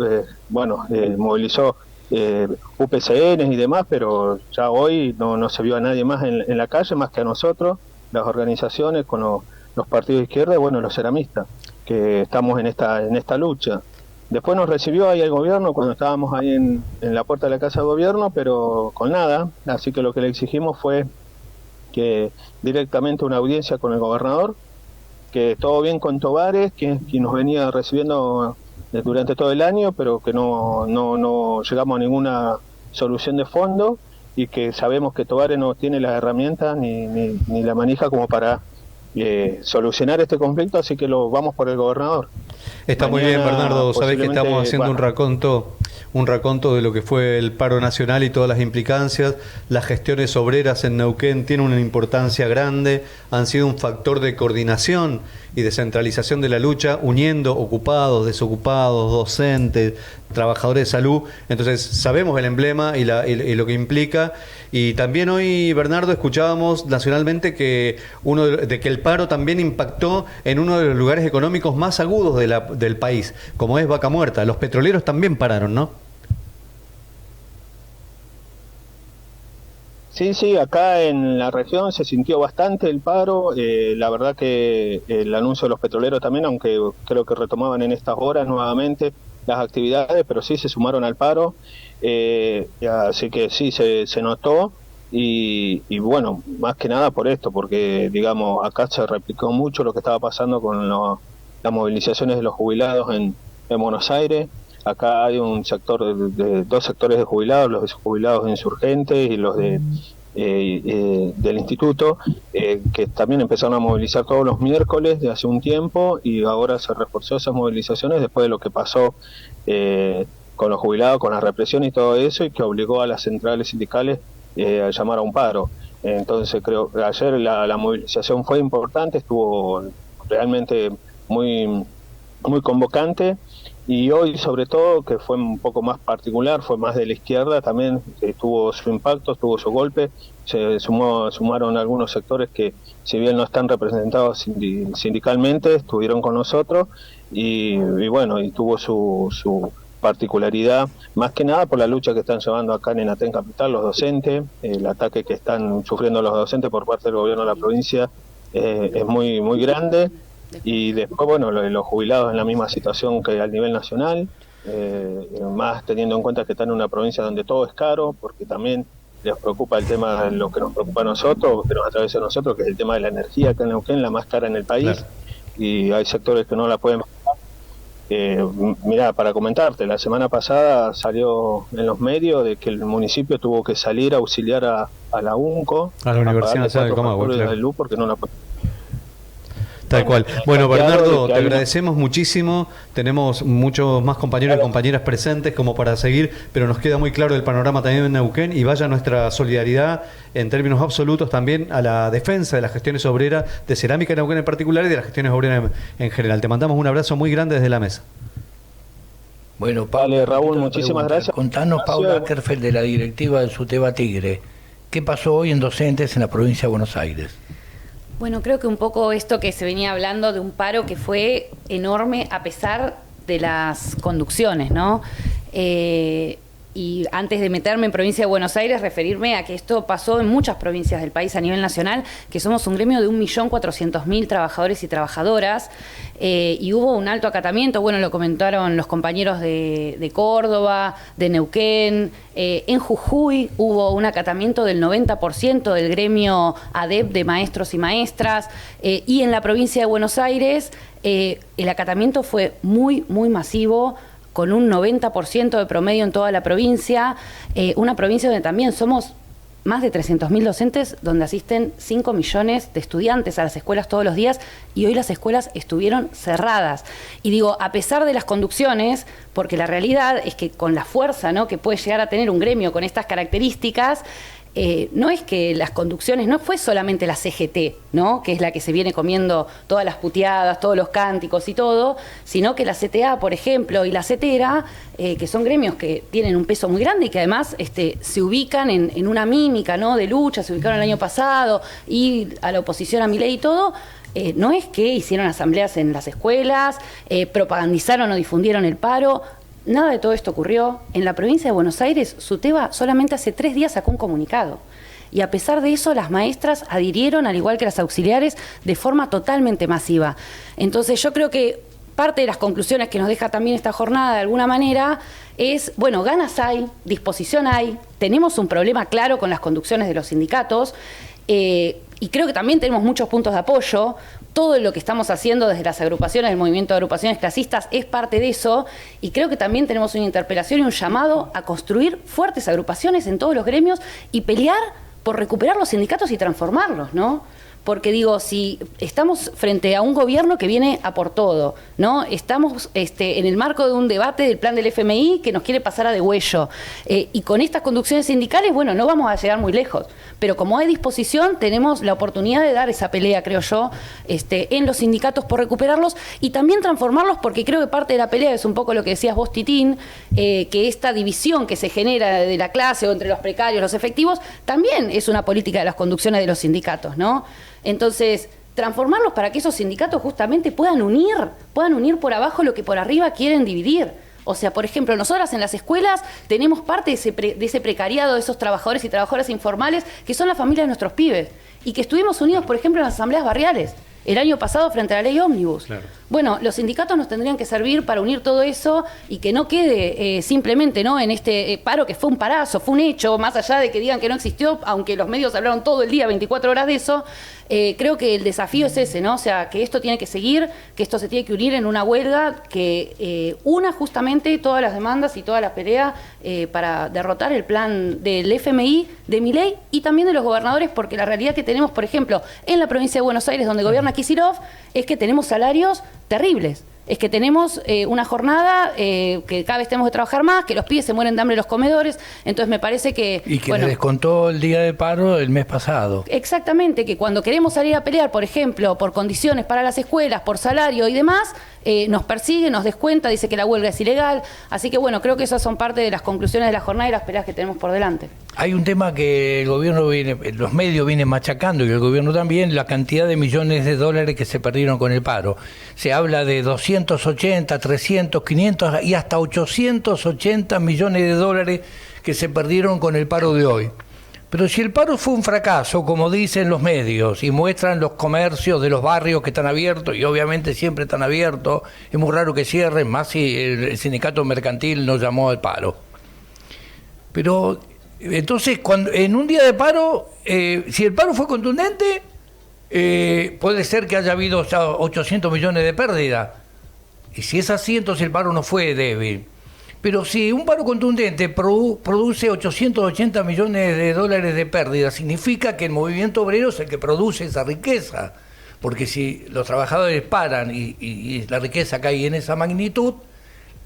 movilizó UPCN y demás, pero ya hoy no se vio a nadie más en la calle, más que a nosotros, las organizaciones con los partidos de izquierda y bueno, los ceramistas, que estamos en esta lucha. Después nos recibió ahí el gobierno cuando estábamos ahí en la puerta de la Casa de Gobierno, pero con nada, así que lo que le exigimos fue que directamente una audiencia con el gobernador, que todo bien con Tovares, que nos venía recibiendo durante todo el año, pero que no llegamos a ninguna solución de fondo y que sabemos que Tovares no tiene las herramientas ni la manija como para solucionar este conflicto, así que lo vamos por el gobernador.
Está muy bien, Bernardo. Sabés que estamos haciendo un raconto de lo que fue el paro nacional y todas las implicancias. Las gestiones obreras en Neuquén tienen una importancia grande, han sido un factor de coordinación y de centralización de la lucha, uniendo ocupados, desocupados, docentes, trabajadores de salud. Entonces sabemos el emblema y lo que implica. Y también hoy, Bernardo, escuchábamos nacionalmente que que el paro también impactó en uno de los lugares económicos más agudos del país, como es Vaca Muerta. Los petroleros también pararon, ¿no?
Sí, acá en la región se sintió bastante el paro, la verdad que el anuncio de los petroleros también, aunque creo que retomaban en estas horas nuevamente las actividades, pero sí se sumaron al paro, así que sí se notó y bueno, más que nada por esto, porque digamos acá se replicó mucho lo que estaba pasando con las movilizaciones de los jubilados en Buenos Aires. Acá hay un sector de dos sectores de jubilados, los jubilados insurgentes y los del instituto, que también empezaron a movilizar todos los miércoles de hace un tiempo y ahora se reforzó esas movilizaciones después de lo que pasó con los jubilados, con la represión y todo eso, y que obligó a las centrales sindicales a llamar a un paro. Entonces creo que ayer la movilización fue importante, estuvo realmente muy convocante. Y hoy, sobre todo, que fue un poco más particular, fue más de la izquierda, también tuvo su impacto, tuvo su golpe, se sumaron algunos sectores que, si bien no están representados sindicalmente, estuvieron con nosotros y bueno, y tuvo su particularidad, más que nada por la lucha que están llevando acá en Enatén Capital los docentes, el ataque que están sufriendo los docentes por parte del gobierno de la provincia es muy grande. Y después, bueno, los jubilados en la misma situación que a nivel nacional, más teniendo en cuenta que están en una provincia donde todo es caro, porque también les preocupa el tema, lo que nos preocupa a nosotros, que nos atraviesa a nosotros, que es el tema de la energía acá en Neuquén, la más cara en el país, claro. Y hay sectores que no la pueden pagar. Mirá, para comentarte, la semana pasada salió en los medios de que el municipio tuvo que salir a auxiliar a la UNCO,
a la Universidad Nacional de Comahue,
de luz porque no la puede.
Tal cual. Bueno, Bernardo, te agradecemos muchísimo. Tenemos muchos más compañeros y compañeras presentes como para seguir, pero nos queda muy claro el panorama también en Neuquén y vaya nuestra solidaridad en términos absolutos también a la defensa de las gestiones obreras, de Cerámica Neuquén en particular y de las gestiones obreras en general. Te mandamos un abrazo muy grande desde la mesa.
Bueno, Pablo,
vale, Raúl, muchísimas gracias.
Contanos, Paula Ackerfeld, de la directiva del SUTEBA Tigre. ¿Qué pasó hoy en docentes en la provincia de Buenos Aires?
Bueno, creo que un poco esto que se venía hablando de un paro que fue enorme a pesar de las conducciones, ¿no? Y antes de meterme en provincia de Buenos Aires, referirme a que esto pasó en muchas provincias del país a nivel nacional, que somos un gremio de 1.400.000 trabajadores y trabajadoras, y hubo un alto acatamiento, bueno, lo comentaron los compañeros de Córdoba, de Neuquén, en Jujuy hubo un acatamiento del 90% del gremio ADEP de maestros y maestras, y en la provincia de Buenos Aires el acatamiento fue muy masivo, con un 90% de promedio en toda la provincia, una provincia donde también somos más de 300.000 docentes, donde asisten 5 millones de estudiantes a las escuelas todos los días, y hoy las escuelas estuvieron cerradas. Y digo, a pesar de las conducciones, porque la realidad es que con la fuerza, ¿no?, que puede llegar a tener un gremio con estas características, no es que las conducciones, no fue solamente la CGT, ¿no?, que es la que se viene comiendo todas las puteadas, todos los cánticos y todo, sino que la CTA, por ejemplo, y la CETERA, que son gremios que tienen un peso muy grande y que además se ubican en una mímica, ¿no?, de lucha, se ubicaron el año pasado, y a la oposición a Milei y todo. No es que hicieron asambleas en las escuelas, propagandizaron o difundieron el paro. Nada de todo esto ocurrió. En la provincia de Buenos Aires, SUTEBA solamente hace 3 días sacó un comunicado. Y a pesar de eso, las maestras adhirieron, al igual que las auxiliares, de forma totalmente masiva. Entonces yo creo que parte de las conclusiones que nos deja también esta jornada, de alguna manera, es, bueno, ganas hay, disposición hay, tenemos un problema claro con las conducciones de los sindicatos, y creo que también tenemos muchos puntos de apoyo. Todo lo que estamos haciendo desde las agrupaciones, el movimiento de agrupaciones clasistas, es parte de eso, y creo que también tenemos una interpelación y un llamado a construir fuertes agrupaciones en todos los gremios y pelear por recuperar los sindicatos y transformarlos, ¿no? Porque digo, si estamos frente a un gobierno que viene a por todo, ¿no? Estamos en el marco de un debate del plan del FMI que nos quiere pasar a degüello. Y con estas conducciones sindicales, bueno, no vamos a llegar muy lejos. Pero como hay disposición, tenemos la oportunidad de dar esa pelea, creo yo, en los sindicatos por recuperarlos y también transformarlos, porque creo que parte de la pelea es un poco lo que decías vos, Titín, que esta división que se genera de la clase o entre los precarios, los efectivos, también es una política de las conducciones de los sindicatos, ¿no? Entonces, transformarlos para que esos sindicatos justamente puedan unir por abajo lo que por arriba quieren dividir. O sea, por ejemplo, nosotras en las escuelas tenemos parte de ese precariado, de esos trabajadores y trabajadoras informales que son la familia de nuestros pibes y que estuvimos unidos, por ejemplo, en las asambleas barriales el año pasado frente a la ley ómnibus. Claro. Bueno, los sindicatos nos tendrían que servir para unir todo eso y que no quede simplemente, ¿no?, en este paro que fue un parazo, fue un hecho, más allá de que digan que no existió, aunque los medios hablaron todo el día, 24 horas de eso. Creo que el desafío es ese, ¿no? O sea, que esto tiene que seguir, que esto se tiene que unir en una huelga que una justamente todas las demandas y toda la pelea para derrotar el plan del FMI, de Milei y también de los gobernadores, porque la realidad que tenemos, por ejemplo, en la provincia de Buenos Aires, donde gobierna Kicillof, es que tenemos salarios terribles. Es que tenemos una jornada que cada vez tenemos que trabajar más, que los pibes se mueren de hambre en los comedores, entonces me parece que...
Y que le descontó el día de paro el mes pasado.
Exactamente, que cuando queremos salir a pelear, por ejemplo, por condiciones para las escuelas, por salario y demás, nos persigue, nos descuenta, dice que la huelga es ilegal, así que bueno, creo que esas son parte de las conclusiones de la jornada y las peleas que tenemos por delante.
Hay un tema que el gobierno los medios vienen machacando y el gobierno también, la cantidad de millones de dólares que se perdieron con el paro. Se habla de 280, 300, 500 y hasta 880 millones de dólares que se perdieron con el paro de hoy. Pero si el paro fue un fracaso, como dicen los medios, y muestran los comercios de los barrios que están abiertos, y obviamente siempre están abiertos, es muy raro que cierren, más si el sindicato mercantil nos llamó al paro. Pero entonces, en un día de paro, si el paro fue contundente, puede ser que haya habido 800 millones de pérdida. Y si es así, entonces el paro no fue débil. Pero si un paro contundente produce 880 millones de dólares de pérdida, significa que el movimiento obrero es el que produce esa riqueza. Porque si los trabajadores paran y la riqueza cae en esa magnitud,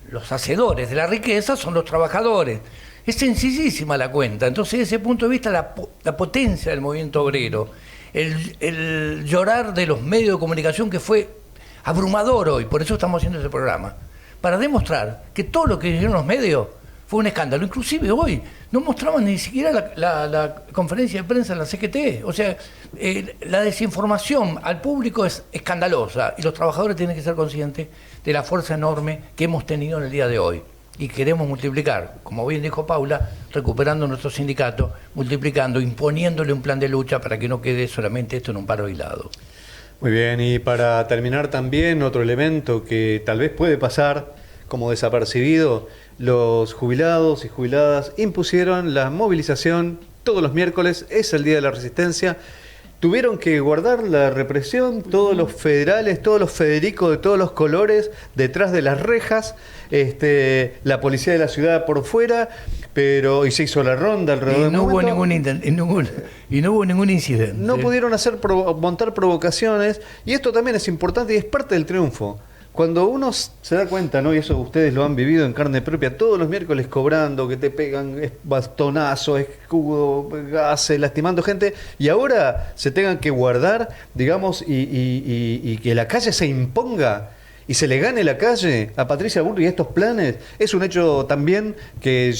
los hacedores de la riqueza son los trabajadores. Es sencillísima la cuenta. Entonces, desde ese punto de vista, la potencia del movimiento obrero, el llorar de los medios de comunicación que fue abrumador hoy, por eso estamos haciendo ese programa, para demostrar que todo lo que hicieron los medios fue un escándalo. Inclusive hoy no mostraban ni siquiera la conferencia de prensa en la CGT. O sea, la desinformación al público es escandalosa y los trabajadores tienen que ser conscientes de la fuerza enorme que hemos tenido en el día de hoy. Y queremos multiplicar, como bien dijo Paula, recuperando nuestro sindicato, multiplicando, imponiéndole un plan de lucha para que no quede solamente esto en un paro aislado.
Muy bien, y para terminar también otro elemento que tal vez puede pasar como desapercibido, los jubilados y jubiladas impusieron la movilización todos los miércoles, es el Día de la Resistencia. Tuvieron que guardar la represión, todos los federales, todos los Federicos de todos los colores detrás de las rejas, la policía de la ciudad por fuera, y se hizo la ronda alrededor del
no
momento.
No hubo ningún incidente.
No pudieron montar provocaciones, y esto también es importante y es parte del triunfo. Cuando uno se da cuenta, ¿no?, y eso ustedes lo han vivido en carne propia, todos los miércoles cobrando, que te pegan bastonazos, escudo, gases, lastimando gente, y ahora se tengan que guardar, digamos, y que la calle se imponga, y se le gane la calle a Patricia Bullrich y estos planes, es un hecho también que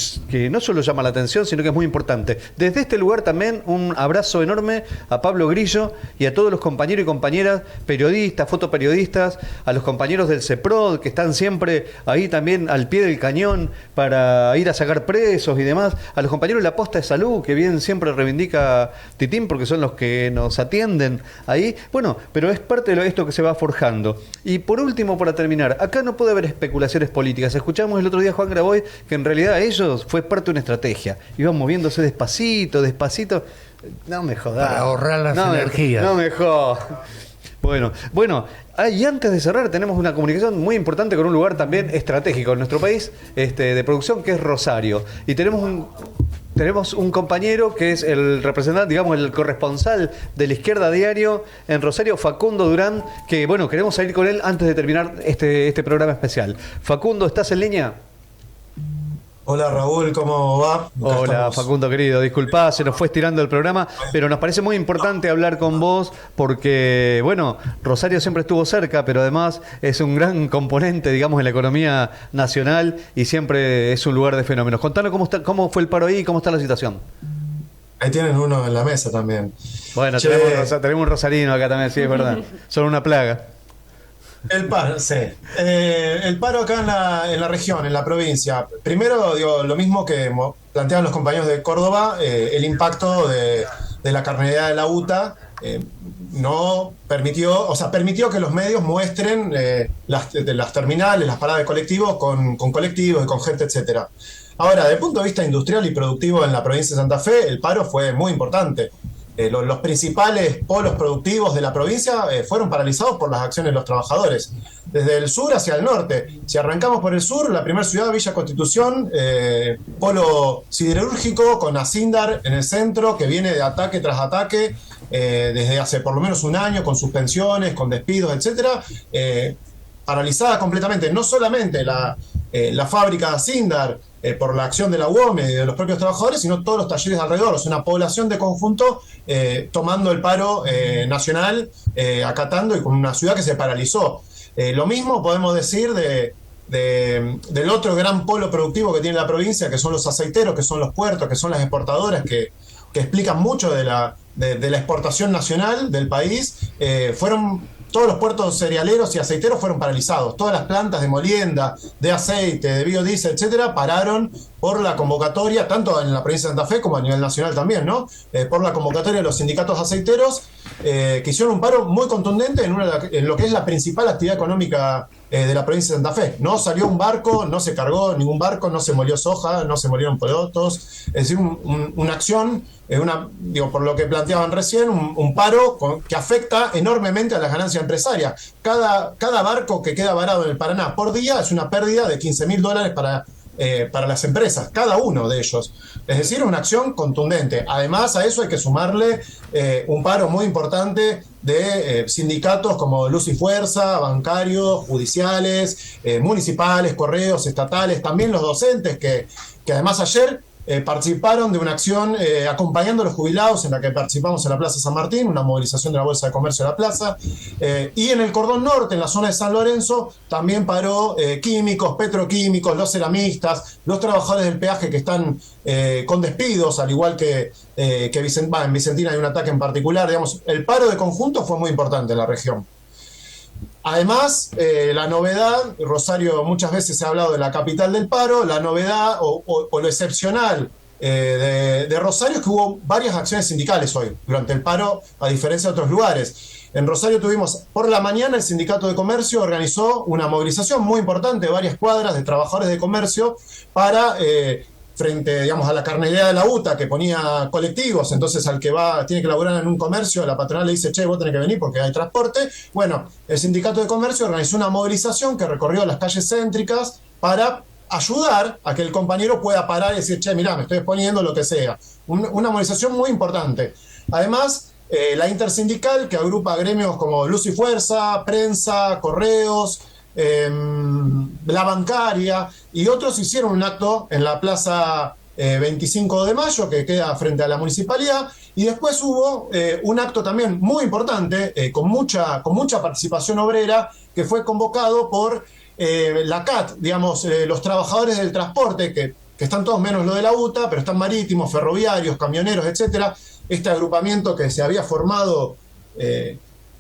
no solo llama la atención, sino que es muy importante. Desde este lugar también un abrazo enorme a Pablo Grillo y a todos los compañeros y compañeras periodistas, fotoperiodistas, a los compañeros del CEPROD que están siempre ahí también al pie del cañón para ir a sacar presos y demás, a los compañeros de la posta de salud que bien siempre reivindica Titín porque son los que nos atienden ahí. Bueno, pero es parte de esto que se va forjando. Y por último, para terminar, acá no puede haber especulaciones políticas. Escuchamos el otro día a Juan Graboy que en realidad ellos fue parte de una estrategia. Iban moviéndose despacito, despacito. No me jodas.
Para ahorrar las energías.
No me jodas. Bueno, y antes de cerrar tenemos una comunicación muy importante con un lugar también estratégico en nuestro país de producción que es Rosario. Y tenemos un compañero que es el representante, digamos, el corresponsal de La Izquierda Diario en Rosario, Facundo Durán, que bueno, queremos salir con él antes de terminar este programa especial. Facundo, ¿estás en línea?
Hola Raúl, ¿cómo va? Acá
Hola
estamos.
Facundo querido, disculpá, se nos fue estirando el programa, pero nos parece muy importante hablar con vos porque, bueno, Rosario siempre estuvo cerca, pero además es un gran componente, digamos, en la economía nacional y siempre es un lugar de fenómenos. Contanos cómo fue el paro ahí y cómo está la situación.
Ahí tienen uno en la mesa también.
Bueno,
Che,
tenemos un rosarino acá también, sí, es verdad. Son una plaga.
El paro, sí. El paro acá en la región, en la provincia. Primero, digo, lo mismo que planteaban los compañeros de Córdoba, el impacto de la carnalidad de la UTA no permitió, o sea, permitió que los medios muestren las terminales, las paradas de colectivos con colectivos y con gente, etcétera. Ahora, desde el punto de vista industrial y productivo en la provincia de Santa Fe, el paro fue muy importante. Los principales polos productivos de la provincia fueron paralizados por las acciones de los trabajadores, desde el sur hacia el norte. Si arrancamos por el sur, la primera ciudad, Villa Constitución, polo siderúrgico con Asindar en el centro, que viene de ataque tras ataque desde hace por lo menos un año, con suspensiones, con despidos, etcétera, paralizada completamente. No solamente la fábrica de Asindar, por la acción de la UOM y de los propios trabajadores, sino todos los talleres alrededor. O sea, una población de conjunto tomando el paro nacional, acatando, y con una ciudad que se paralizó. Lo mismo podemos decir del otro gran polo productivo que tiene la provincia, que son los aceiteros, que son los puertos, que son las exportadoras, que explican mucho de la exportación nacional del país. Todos los puertos cerealeros y aceiteros fueron paralizados. Todas las plantas de molienda, de aceite, de biodiesel, etcétera, pararon por la convocatoria, tanto en la provincia de Santa Fe como a nivel nacional también, ¿no? Por la convocatoria de los sindicatos aceiteros, que hicieron un paro muy contundente en lo que es la principal actividad económica de la provincia de Santa Fe. No salió un barco, no se cargó ningún barco, no se molió soja, no se molieron porotos. Es decir, una acción, por lo que planteaban recién, un paro que afecta enormemente a las ganancias empresarias. Cada barco que queda varado en el Paraná por día es una pérdida de $15.000 para las empresas, cada uno de ellos. Es decir, una acción contundente. Además, a eso hay que sumarle un paro muy importante de sindicatos como Luz y Fuerza, bancarios, judiciales, municipales, correos, estatales, también los docentes que además ayer participaron de una acción acompañando a los jubilados, en la que participamos en la Plaza San Martín, una movilización de la Bolsa de Comercio de la Plaza, y en el cordón norte, en la zona de San Lorenzo, también paró químicos, petroquímicos, los ceramistas, los trabajadores del peaje que están con despidos, al igual que en Vicentina hay un ataque en particular. Digamos, el paro de conjunto fue muy importante en la región. Además, la novedad, Rosario muchas veces se ha hablado de la capital del paro, la novedad o lo excepcional de Rosario es que hubo varias acciones sindicales hoy, durante el paro, a diferencia de otros lugares. En Rosario tuvimos, por la mañana, el Sindicato de Comercio organizó una movilización muy importante de varias cuadras de trabajadores de comercio para frente, digamos, a la carnalidad de la UTA, que ponía colectivos. Entonces al que tiene que laburar en un comercio, la patronal le dice, che, vos tenés que venir porque hay transporte. Bueno, el Sindicato de Comercio organizó una movilización que recorrió las calles céntricas para ayudar a que el compañero pueda parar y decir, che, mirá, me estoy exponiendo, lo que sea. Una movilización muy importante. Además, la intersindical, que agrupa gremios como Luz y Fuerza, Prensa, Correos, la bancaria y otros, hicieron un acto en la Plaza 25 de mayo, que queda frente a la municipalidad, y después hubo un acto también muy importante, con mucha participación obrera, que fue convocado por la CAT, digamos, los trabajadores del transporte, que están todos menos lo de la UTA, pero están marítimos, ferroviarios, camioneros, etcétera. Este agrupamiento que se había formado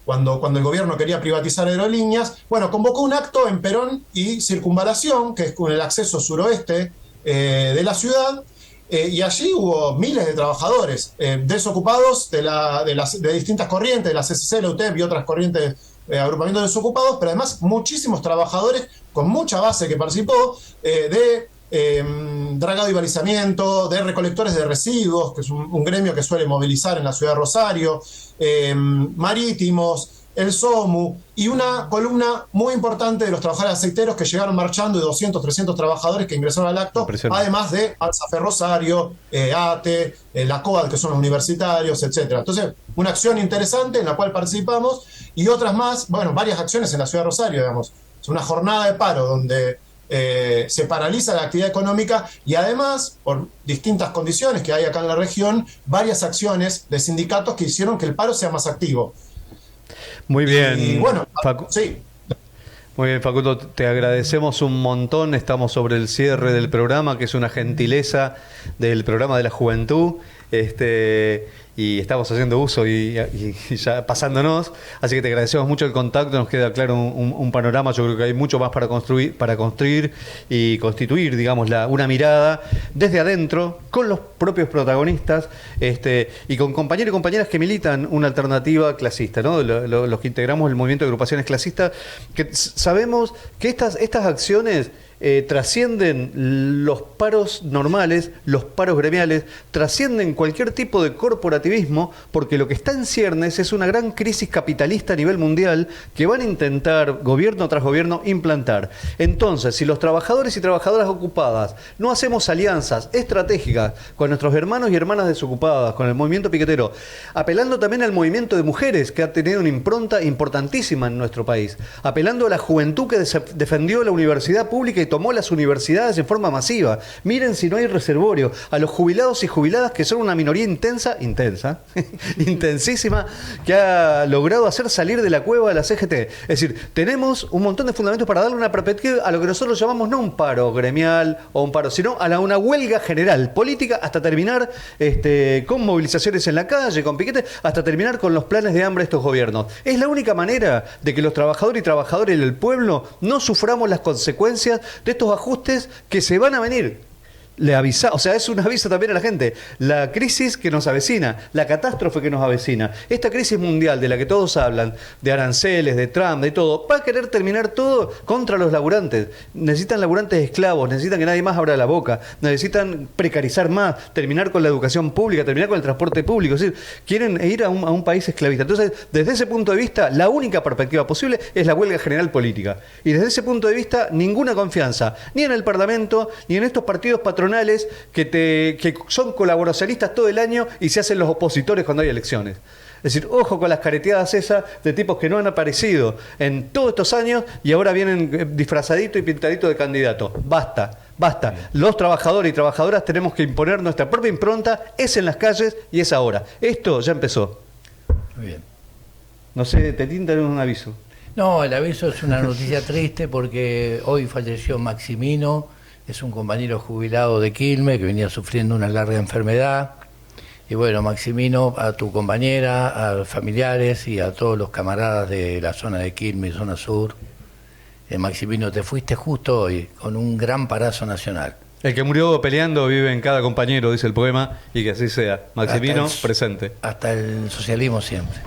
cuando el gobierno quería privatizar aerolíneas, bueno, convocó un acto en Perón y Circunvalación, que es con el acceso suroeste de la ciudad, y allí hubo miles de trabajadores desocupados de distintas corrientes, de la CCC, la UTEP y otras corrientes, agrupamientos desocupados, pero además muchísimos trabajadores con mucha base que participó de dragado y balizamiento, de recolectores de residuos, que es un gremio que suele movilizar en la ciudad de Rosario, marítimos, el SOMU, y una columna muy importante de los trabajadores aceiteros que llegaron marchando, de 200, 300 trabajadores que ingresaron al acto, además de Alsafe Rosario, ATE, la COAD, que son los universitarios, etcétera. Entonces, una acción interesante en la cual participamos, y otras más, bueno, varias acciones en la ciudad de Rosario, digamos. Es una jornada de paro donde se paraliza la actividad económica, y además, por distintas condiciones que hay acá en la región, varias acciones de sindicatos que hicieron que el paro sea más activo.
Muy bien.
Y bueno, sí.
Muy bien, Facundo, te agradecemos un montón. Estamos sobre el cierre del programa, que es una gentileza del programa de la juventud. Y estamos haciendo uso y ya pasándonos, así que te agradecemos mucho el contacto, nos queda claro un panorama. Yo creo que hay mucho más para construir y constituir, digamos, una mirada desde adentro, con los propios protagonistas, y con compañeros y compañeras que militan una alternativa clasista, ¿no? Los que integramos el movimiento de agrupaciones clasistas, que sabemos que estas acciones trascienden los paros normales, los paros gremiales, trascienden cualquier tipo de corporativismo, porque lo que está en ciernes es una gran crisis capitalista a nivel mundial que van a intentar, gobierno tras gobierno, implantar. Entonces, si los trabajadores y trabajadoras ocupadas no hacemos alianzas estratégicas con nuestros hermanos y hermanas desocupadas, con el movimiento piquetero, apelando también al movimiento de mujeres, que ha tenido una impronta importantísima en nuestro país, apelando a la juventud que defendió la universidad pública y tomó las universidades en forma masiva. Miren si no hay reservorio. A los jubilados y jubiladas, que son una minoría intensísima, que ha logrado hacer salir de la cueva de la CGT. Es decir, tenemos un montón de fundamentos para darle una perspectiva a lo que nosotros llamamos no un paro gremial o un paro, sino a una huelga general, política, hasta terminar con movilizaciones en la calle, con piquetes, hasta terminar con los planes de hambre de estos gobiernos. Es la única manera de que los trabajadores y trabajadoras del pueblo no suframos las consecuencias de estos ajustes que se van a venir. Es un aviso también a la gente. La crisis que nos avecina, la catástrofe que nos avecina, esta crisis mundial de la que todos hablan, de aranceles, de Trump, de todo, va a querer terminar todo contra los laburantes. Necesitan laburantes esclavos, necesitan que nadie más abra la boca, necesitan precarizar más, terminar con la educación pública, terminar con el transporte público. Es decir, quieren ir a un país esclavista. Entonces, desde ese punto de vista, la única perspectiva posible es la huelga general política. Y desde ese punto de vista, ninguna confianza, ni en el Parlamento, ni en estos partidos patronales que son colaboracionistas todo el año y se hacen los opositores cuando hay elecciones. Es decir, ojo con las careteadas esas de tipos que no han aparecido en todos estos años y ahora vienen disfrazaditos y pintaditos de candidato. Basta. Los trabajadores y trabajadoras tenemos que imponer nuestra propia impronta, es en las calles y es ahora. Esto ya empezó.
Muy bien.
No sé, te tintan un aviso.
No, el aviso es una noticia triste porque hoy falleció Maximino. Es un compañero jubilado de Quilmes que venía sufriendo una larga enfermedad. Y bueno, Maximino, a tu compañera, a los familiares y a todos los camaradas de la zona de Quilmes, zona sur. Maximino, te fuiste justo hoy con un gran parazo nacional.
El que murió peleando vive en cada compañero, dice el poema, y que así sea. Maximino, presente.
Hasta el socialismo siempre.